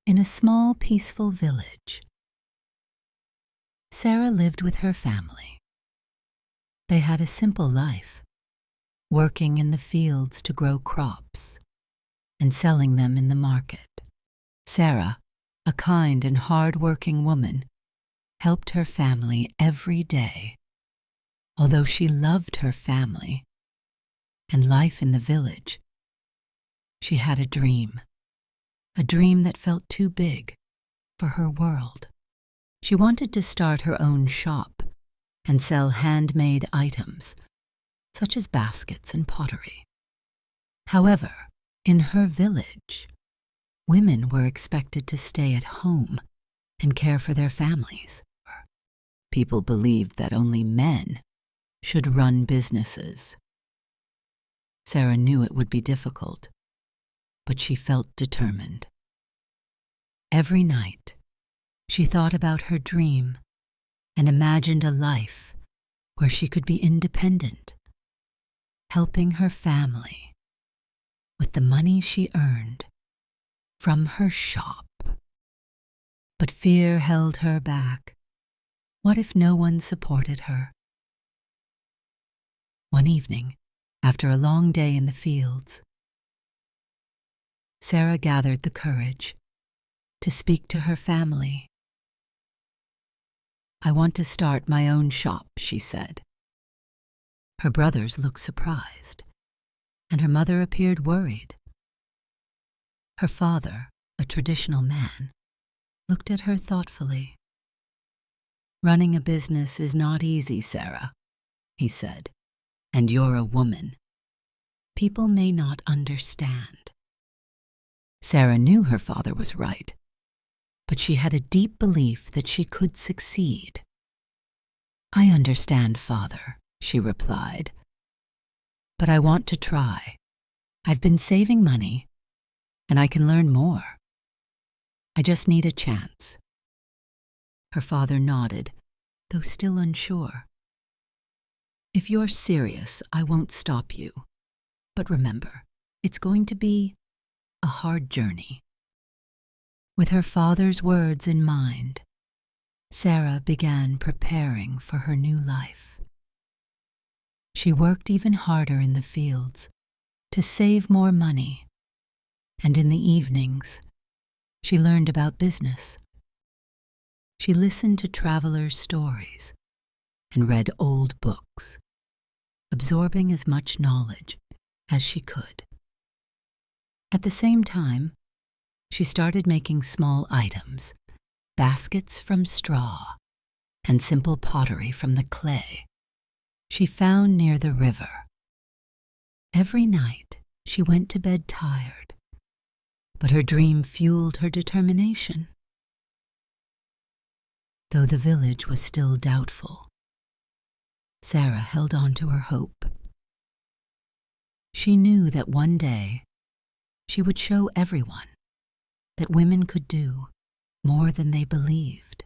In a small, peaceful village, Sarah lived with her family. They had a simple life, working in the fields to grow crops and selling them in the market. Sarah, a kind and hard-working woman, helped her family every day. Although she loved her family and life in the village, she had a dream that felt too big for her world. She wanted to start her own shop and sell handmade items, such as baskets and pottery. However, in her village, women were expected to stay at home and care for their families. People believed that only men should run businesses. Sarah knew it would be difficult, but she felt determined. Every night, she thought about her dream and imagined a life where she could be independent, helping her family with the money she earned from her shop. But fear held her back. What if no one supported her? One evening, after a long day in the fields, Sarah gathered the courage to speak to her family. "I want to start my own shop," she said. Her brothers looked surprised, and her mother appeared worried. Her father, a traditional man, looked at her thoughtfully. "Running a business is not easy, Sarah," he said, "and you're a woman. People may not understand." Sarah knew her father was right, but she had a deep belief that she could succeed. "I understand, Father," she replied, "but I want to try. I've been saving money, and I can learn more. I just need a chance." Her father nodded, though still unsure. "If you're serious, I won't stop you. But remember, it's going to be a hard journey." With her father's words in mind, Sarah began preparing for her new life. She worked even harder in the fields to save more money, and in the evenings, she learned about business. She listened to travelers' stories and read old books, absorbing as much knowledge as she could. At the same time, she started making small items, baskets from straw, and simple pottery from the clay she found near the river. Every night, she went to bed tired, but her dream fueled her determination. Though the village was still doubtful, Sarah held on to her hope. She knew that one day she would show everyone that women could do more than they believed.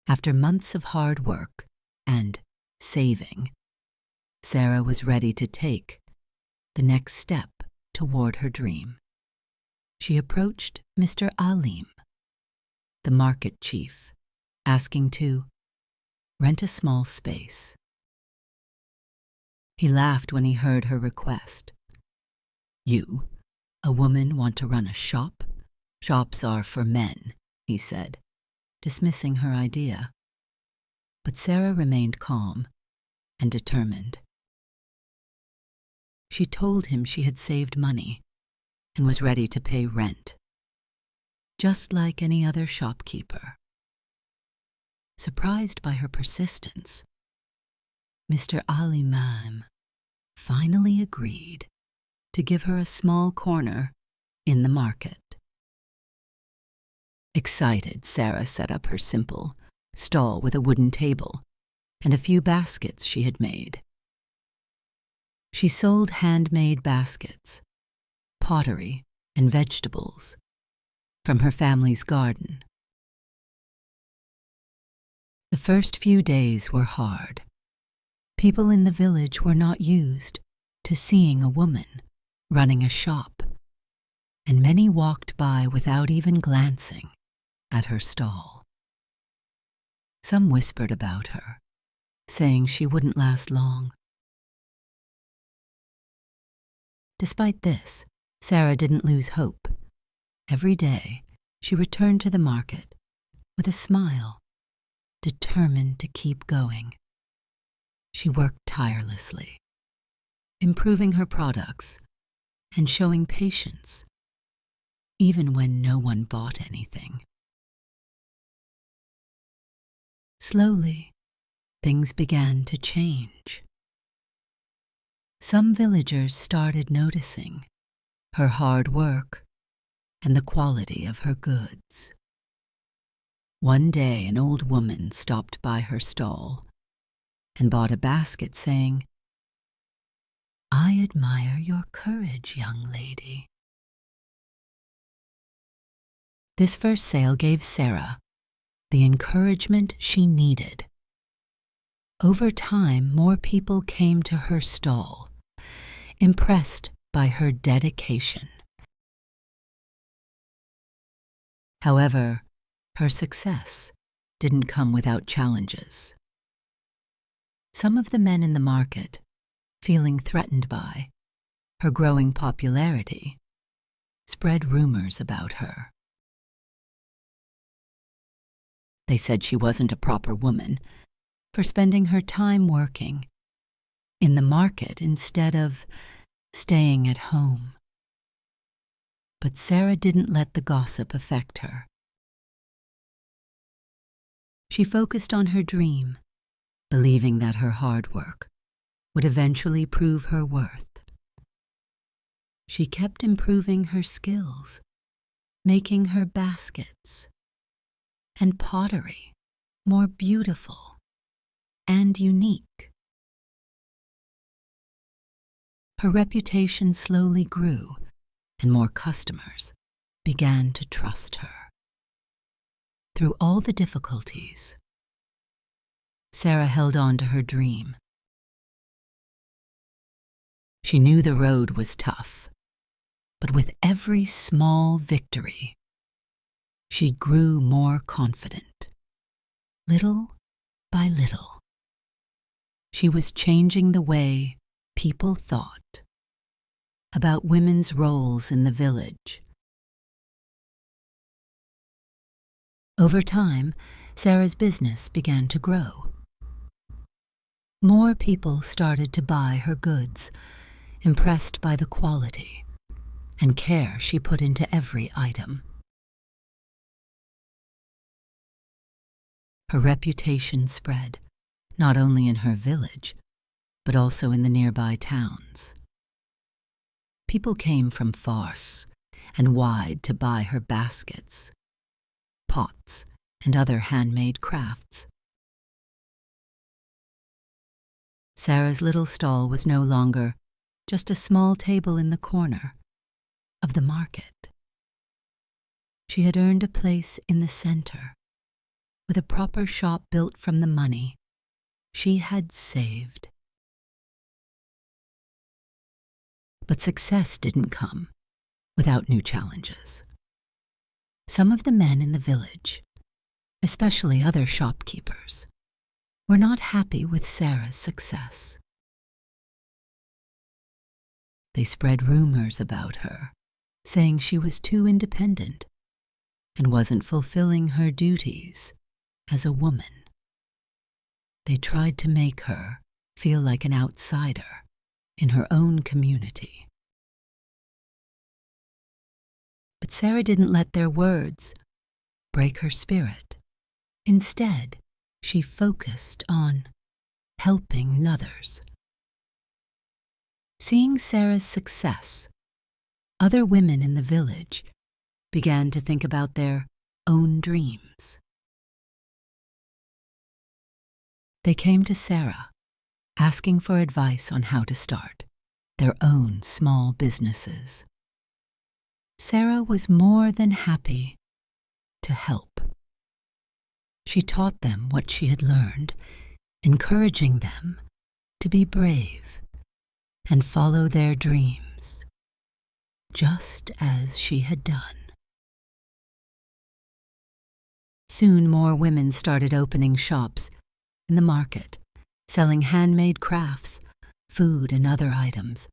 After months of hard work and saving, Sarah was ready to take the next step toward her dream. She approached Mr. Alim, the market chief, asking to rent a small space. He laughed when he heard her request. "You, a woman, want to run a shop? Shops are for men," he said, dismissing her idea. But Sarah remained calm and determined. She told him she had saved money and was ready to pay rent, just like any other shopkeeper. Surprised by her persistence, Mr. Alimam finally agreed to give her a small corner in the market. Excited, Sarah set up her simple stall with a wooden table and a few baskets she had made. She sold handmade baskets, pottery, and vegetables from her family's garden. The first few days were hard. People in the village were not used to seeing a woman running a shop, and many walked by without even glancing at her stall. Some whispered about her, saying she wouldn't last long. Despite this, Sarah didn't lose hope. Every day, she returned to the market with a smile, determined to keep going. She worked tirelessly, improving her products and showing patience, even when no one bought anything. Slowly, things began to change. Some villagers started noticing her hard work and the quality of her goods. One day, an old woman stopped by her stall and bought a basket, saying, "I admire your courage, young lady." This first sale gave Sarah the encouragement she needed. Over time, more people came to her stall, impressed by her dedication. However, her success didn't come without challenges. Some of the men in the market, feeling threatened by her growing popularity, spread rumors about her. They said she wasn't a proper woman for spending her time working in the market instead of staying at home. But Sarah didn't let the gossip affect her. She focused on her dream, believing that her hard work would eventually prove her worth. She kept improving her skills, making her baskets and pottery more beautiful and unique. Her reputation slowly grew, and more customers began to trust her. Through all the difficulties, Sarah held on to her dream. She knew the road was tough, but with every small victory, she grew more confident. Little by little, she was changing the way people thought about women's roles in the village. Over time, Sarah's business began to grow. More people started to buy her goods, impressed by the quality and care she put into every item. Her reputation spread, not only in her village, but also in the nearby towns. People came from far and wide to buy her baskets, pots, and other handmade crafts. Sarah's little stall was no longer just a small table in the corner of the market. She had earned a place in the center, with a proper shop built from the money she had saved. But success didn't come without new challenges. Some of the men in the village, especially other shopkeepers, were not happy with Sarah's success. They spread rumors about her, saying she was too independent and wasn't fulfilling her duties as a woman. They tried to make her feel like an outsider in her own community. But Sarah didn't let their words break her spirit. Instead, she focused on helping others. Seeing Sarah's success, other women in the village began to think about their own dreams. They came to Sarah, asking for advice on how to start their own small businesses. Sarah was more than happy to help. She taught them what she had learned, encouraging them to be brave and follow their dreams. just as she had done. Soon more women started opening shops in the market, selling handmade crafts, food, and other items.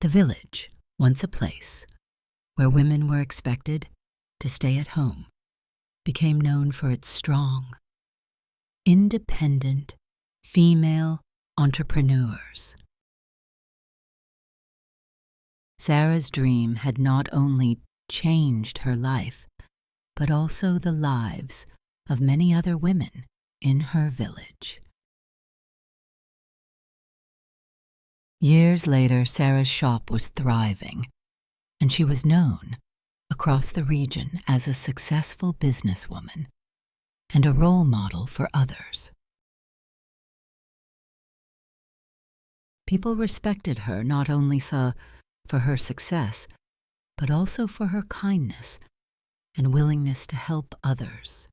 The village, once a place where women were expected to stay at home, became known for its strong, independent female entrepreneurs. Sarah's dream had not only changed her life, but also the lives of many other women in her village. Years later, Sarah's shop was thriving, and she was known across the region as a successful businesswoman and a role model for others. People respected her not only for her success, but also for her kindness and willingness to help others.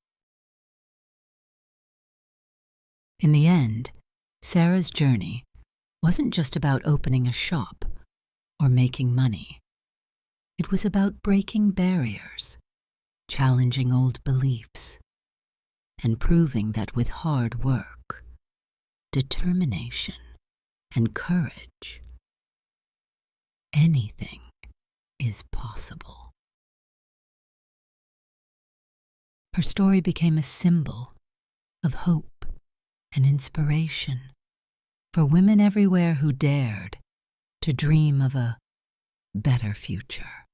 In the end, Sarah's journey wasn't just about opening a shop or making money. It was about breaking barriers, challenging old beliefs, and proving that with hard work, determination, and courage, anything is possible. Her story became a symbol of hope and inspiration for women everywhere who dared to dream of a better future.